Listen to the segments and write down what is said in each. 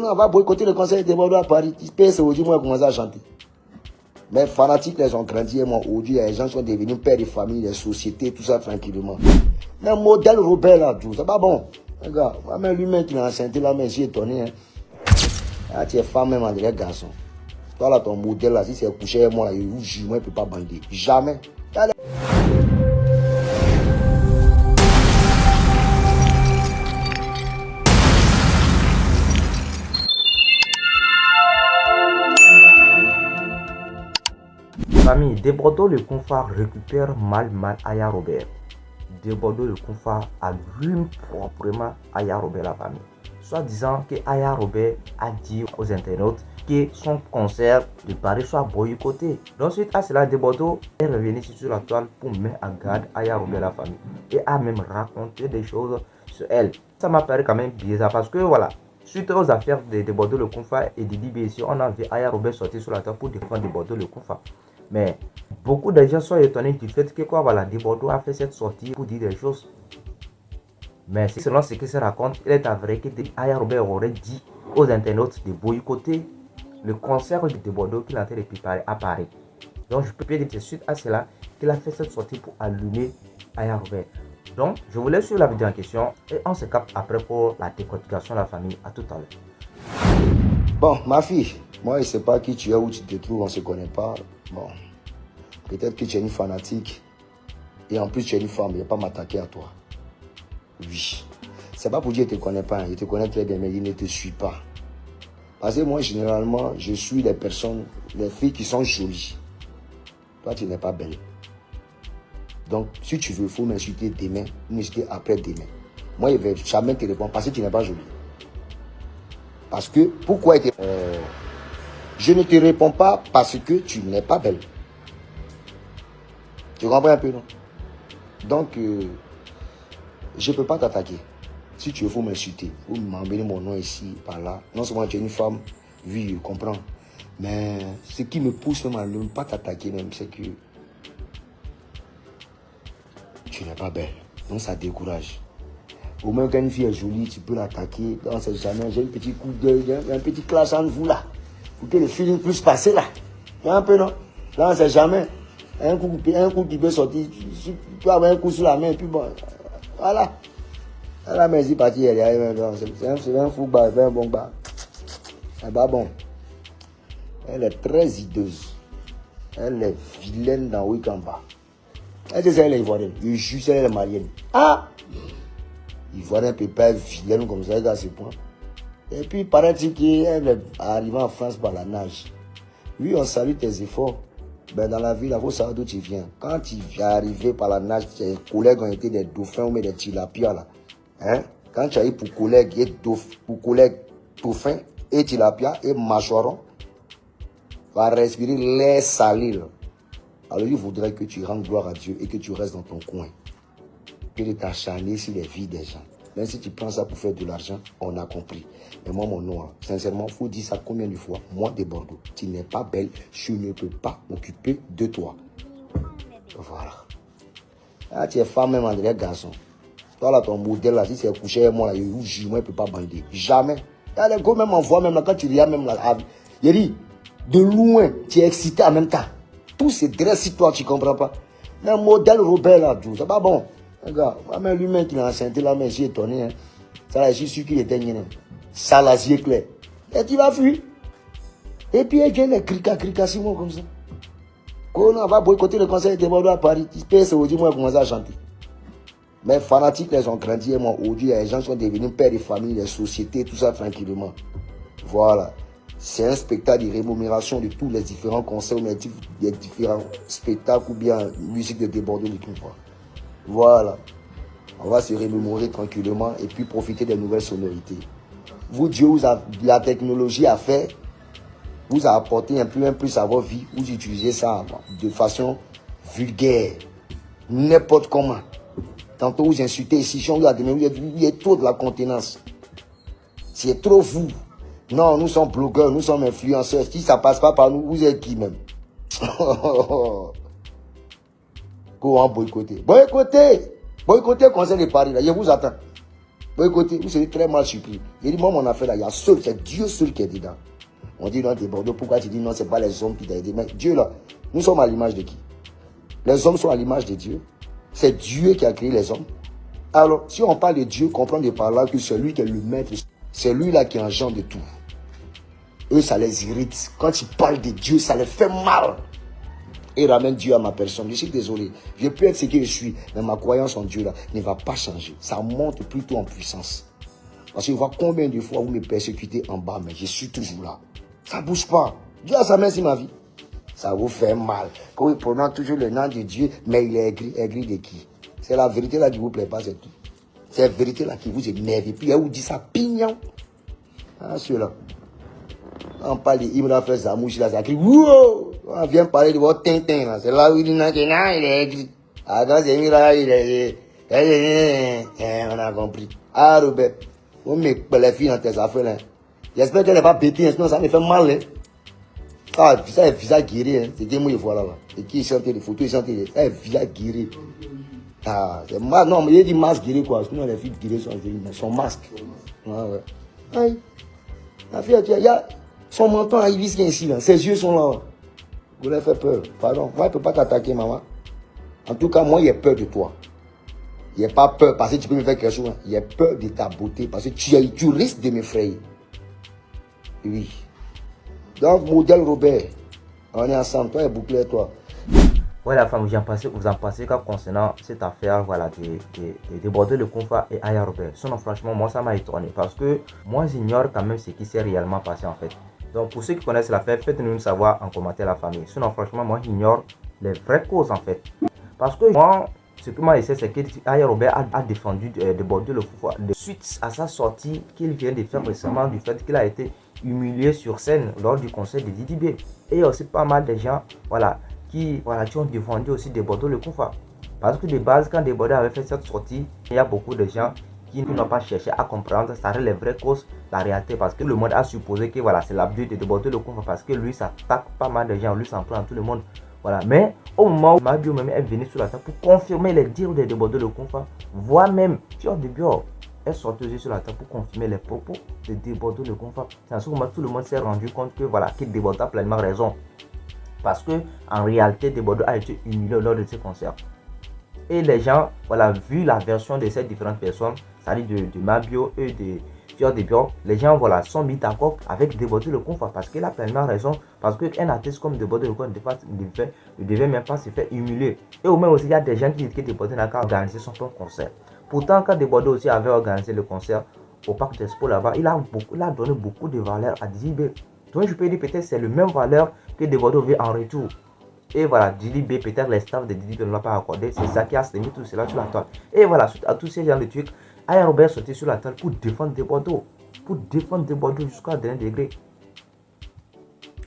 On va boycotter le conseil de Bordeaux à Paris. PS aujourd'hui, moi, commencer à chanter. Mais fanatiques, les ont grandi. Et moi, aujourd'hui, les gens sont devenus pères de famille, les sociétés, tout ça tranquillement. Mais un modèle Robert là, tout ça, pas bon. Regarde, même lui-même qui l'a enceinté là, mais j'ai étonné. Hein. Ah, tu es femme même, André, garçon. Toi là, ton modèle là, si c'est couché avec moi là, il vous jure, moi, il ne peut pas bander. Jamais. Allez. Famille, de Bordeaux, le confort récupère mal Aya Robert. De Bordeaux, le confort allume proprement Aya Robert la famille. Soit disant que Aya Robert a dit aux internautes que son concert de Paris soit boycotté. Donc suite à cela, De Bordeaux est revenu sur la toile pour mettre en garde Aya Robert la famille. Et a même raconté des choses sur elle. Ça m'a paru quand même bizarre parce que voilà. Suite aux affaires de Bordeaux le confort et de DBC, on a vu Aya Robert sortir sur la table pour défendre De Bordeaux le confort. Mais beaucoup de gens sont étonnés du fait que quoi, voilà, De Bordeaux a fait cette sortie pour dire des choses. Mais selon ce que se raconte, il est avéré que Aya Robert aurait dit aux internautes de boycotter le concert de Bordeaux qu'il a été préparé à Paris. Donc je peux dire que c'est suite à cela qu'il a fait cette sortie pour allumer Aya Robert. Donc je vous laisse sur la vidéo en question et on se capte après pour la décortication de la famille. À tout à l'heure. Bon, ma fille, moi je ne sais pas qui tu es, où tu te trouves, on ne se connaît pas. Bon, peut-être que tu es une fanatique et en plus tu es une femme, je ne vais pas m'attaquer à toi. Oui, c'est pas pour dire que je ne te connais pas, je te connais très bien, mais je ne te suis pas. Parce que moi, généralement, je suis les personnes, les filles qui sont jolies. Toi, tu n'es pas belle. Donc, si tu veux, il faut m'insulter demain, m'insulter après-demain. Moi, je ne vais jamais te répondre parce que tu n'es pas jolie. Parce que, pourquoi je ne te réponds pas parce que tu n'es pas belle. Tu comprends un peu, non? Donc, je ne peux pas t'attaquer. Si tu veux, il faut m'insulter. Il faut m'emmener mon nom ici, par là. Non seulement tu es une femme, oui, je comprends. Mais ce qui me pousse même à ne pas t'attaquer même, c'est que tu n'es pas belle. Donc ça décourage. Au moins quand une fille est jolie, tu peux l'attaquer. On ne sait jamais. J'ai un petit coup d'œil, un petit clash entre vous là. Pour que le feeling puisse passer là. Il y a un peu, non? Là, on ne sait jamais. Un coup qui peut sortir. Tu peux avoir un coup sur la main et puis bon. Voilà. La main est partie. C'est un fou bar, c'est un bon bar. C'est pas bon. Elle est très hideuse. Elle est vilaine dans Wikamba. Elle est ivoirienne. Je juge, elle est malienne. Ah! Ivoirienne peut pas être vilaine comme ça, à ce point. Et puis, paraît-il qu'elle est arrivée en France par la nage. Oui, on salue tes efforts. Ben, dans la ville, il faut savoir d'où tu viens. Quand tu es arrivé par la nage, tes collègues ont été des dauphins ou des tilapias là. Hein? Quand tu as eu pour collègues dauphins et tilapia et mâchoron, va respirer l'air salé. Alors il faudrait que tu rendes gloire à Dieu et que tu restes dans ton coin. Que de t'acharner sur les vies des gens. Même si tu prends ça pour faire de l'argent, on a compris. Mais moi, mon nom, sincèrement, il faut dire ça combien de fois. Moi, de Bordeaux, tu n'es pas belle, je ne peux pas m'occuper de toi. Voilà. Ah, tu es femme même, André, garçon. Toi là, ton modèle là, si c'est couché avec moi, là, moi, il ne peut pas bander. Jamais. Ah, les gars, même en voix, même là, quand tu regardes même là, il dit, de loin, tu es excité en même temps. Tout se dresse sur toi, tu ne comprends pas. Mais un modèle Robert là, c'est pas bon. Regarde, même lui-même qui l'a enceinté là, mais j'ai étonné. Hein. Ça là, je suis sûr qu'il était gagné. Ça là, c'est clair. Et tu vas fuir. Et puis, il vient les crica, sur moi comme ça. Quand on va boycotter le conseil de Bordeaux à Paris, PS aujourd'hui, moi, commencer à chanter. Mais fanatiques, les ont grandi et moi, aujourd'hui, les gens sont devenus pères de famille, les sociétés, tout ça tranquillement. Voilà. C'est un spectacle de rémunération de tous les différents concerts, des différents spectacles ou bien musique de Bordeaux du Confort. Voilà. On va se remémorer tranquillement et puis profiter des nouvelles sonorités. Vous, Dieu, la technologie a fait, vous a apporté un peu plus à votre vie, vous utilisez ça de façon vulgaire, n'importe comment. Tantôt vous insultez ici, si on vous a demandé, il y a trop de la contenance. C'est trop vous. Non, nous sommes blogueurs, nous sommes influenceurs. Si ça passe pas par nous, vous êtes qui même? Comment boycotter? Boycotter le conseil de Paris, là, je vous attends. Bon, écoutez, vous serez très mal surpris. J'ai dit, moi, mon affaire là, il y a seul, c'est Dieu seul qui est dedans. On dit, non, t'es Bordeaux, pourquoi tu dis non, c'est pas les hommes qui t'ont aidé. Mais Dieu là, nous sommes à l'image de qui? Les hommes sont à l'image de Dieu. C'est Dieu qui a créé les hommes. Alors, si on parle de Dieu, comprendre par là que c'est lui qui est le maître, c'est lui là qui engendre tout. Eux, ça les irrite. Quand ils parlent de Dieu, ça les fait mal. Et ramène Dieu à ma personne. Je suis désolé. Je peux être ce que je suis, mais ma croyance en Dieu là ne va pas changer. Ça monte plutôt en puissance. Parce que je vois combien de fois vous me persécutez en bas, mais je suis toujours là. Ça ne bouge pas. Dieu a sa main sur ma vie. Ça vous fait mal. Quand vous prenez toujours le nom de Dieu, mais il est aigri. Aigri de qui? C'est la vérité là qui ne vous plaît pas, c'est tout. C'est la vérité là qui vous énerve. Et puis elle vous dit ça, pignon. Ah, celui-là. On parle d'Ibra Frère Zamouchi là, ça crie. Wow! On vient parler de votre tintin là. C'est là où il dit non, il est aigri. Ah, dans ces là, il est. On a compris. Ah, Robert. On met les filles dans tes affaires là. J'espère qu'elle n'est pas bêtée, sinon ça me fait mal. Hein. Ah, ça est visage guéri. Hein. C'est qui moi je vois là. Et qui chante les photos, ils chantent les. Ça est visage guéri. Ah, c'est masque. Non, mais il dit masque guéri quoi. Sinon les filles guéries sont guéries, mais son masque. Ouais, ouais. Aïe. La fille, il y a son menton à Ibis qui est ici là. Ses yeux sont là. Vous leur faites peur. Pardon. Moi, je ne peux pas t'attaquer, maman. En tout cas, moi, j'ai peur de toi. Il n'y a pas peur parce que tu peux me faire quelque chose. Il y a peur de ta beauté parce que tu risques de m'effrayer. Oui. Donc, modèle Robert, on est ensemble, toi et bouclé, toi. Ouais, la femme, vous en pensez quoi concernant cette affaire, voilà, de Bordeaux, le Confat et Aya Robert? Sinon, franchement, moi, ça m'a étonné parce que moi, j'ignore quand même ce qui s'est réellement passé en fait. Donc, pour ceux qui connaissent l'affaire, faites-nous savoir en commentaire la famille. Sinon, franchement, moi, j'ignore les vraies causes en fait. Parce que moi, ce que moi je sais, c'est que Aya Robert a défendu de Bordeaux le Confat suite à sa sortie qu'il vient de faire récemment du fait qu'il a été humilié sur scène lors du concert de Didi B. Et il y a aussi pas mal de gens, voilà, qui ont défendu aussi de Bordeaux le Confat. Parce que de base, quand Bordeaux avait fait cette sortie, il y a beaucoup de gens qui n'ont pas cherché à comprendre ça les vraies causes, la réalité, parce que le monde a supposé que voilà, c'est l'abus de Bordeaux le Confat parce que lui ça attaque pas mal de gens, lui s'en prend tout le monde. Voilà. Mais au moment où Mabio même est venu sur la table pour confirmer les dires de Bordeaux le Confat, voire même Fior de Bior est sorti aussi sur la table pour confirmer les propos de Bordeaux le Confat. C'est à ce moment tout le monde s'est rendu compte que voilà, que Bordeaux a pleinement raison. Parce que en réalité, Bordeaux a été humilié lors de ces concerts. Et les gens, voilà, vu la version de ces différentes personnes, c'est-à-dire de Mabio et de Fior de Bior, les gens voilà, sont mis d'accord avec Bordeaux le Confat parce qu'il a pleinement raison. Parce qu'un artiste comme Bordeaux le Confat ne devait même pas se faire humilier. Et au même aussi, il y a des gens qui disent que Bordeaux n'a qu'à organiser son propre concert. Pourtant, quand Bordeaux aussi avait organisé le concert au Parc d'Expo là-bas, il a donné beaucoup de valeur à Didi B. Donc je peux dire peut-être c'est le même valeur que Bordeaux veut en retour. Et voilà, Didi B, peut-être les staff de Didi B ne l'ont pas accordé. C'est ça qui a mis tout cela sur la toile. Et voilà, suite à tous ces gens de trucs, Aya Robert sortait sur la toile pour défendre Bordeaux. Pour défendre Bordeaux jusqu'à un dernier degré.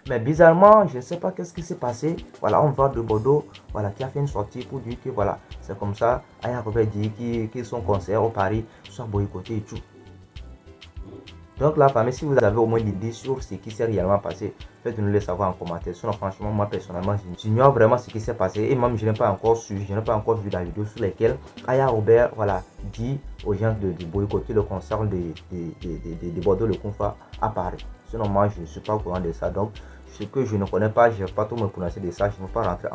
Mais bizarrement, je ne sais pas qu'est-ce qui s'est passé. Voilà, on voit de Bordeaux, voilà, qui a fait une sortie pour dire que voilà, c'est comme ça. Aya Robert dit que son concert au Paris soit boycotté et tout. Donc la famille, si vous avez au moins l'idée sur ce qui s'est réellement passé, faites-nous le savoir en commentaire. Sinon franchement, moi personnellement, j'ignore vraiment ce qui s'est passé. Et même je n'ai pas encore su, je n'ai pas encore vu la vidéo sur laquelle Aya Robert voilà, dit aux gens de boycotter le concert de Bordeaux le Confat à Paris. Sinon moi je ne suis pas au courant de ça. Donc ce que je ne connais pas, je ne vais pas tout me prononcer de ça. Je ne vais pas rentrer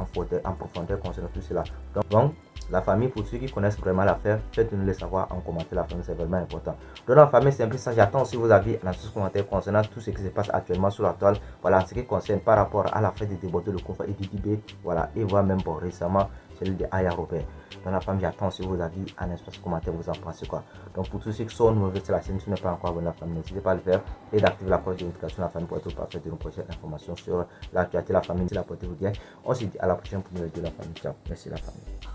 en profondeur concernant tout cela. Donc la famille, pour ceux qui connaissent vraiment l'affaire, faites-nous le savoir en commentaire. La famille, c'est vraiment important. Donc la famille, c'est un peu ça. J'attends aussi vos avis dans ce commentaire concernant tout ce qui se passe actuellement sur la toile. Voilà, ce qui concerne par rapport à la fête de Bordeaux le Confat et Didi B. Voilà, et voire même pour récemment celui de Aya Robert. Dans la famille, j'attends aussi vos avis en espace commentaire. Vous en pensez quoi? Donc pour tous ceux qui sont nouveaux sur la chaîne, si vous n'êtes pas encore abonné à la famille, n'hésitez pas à le faire et d'activer la cloche de notification de la famille pour être au parfait de nos prochaines informations sur l'actualité de la famille. Si la portée vous gagne, on se dit à la prochaine pour une vidéo de la famille. Ciao, merci la famille.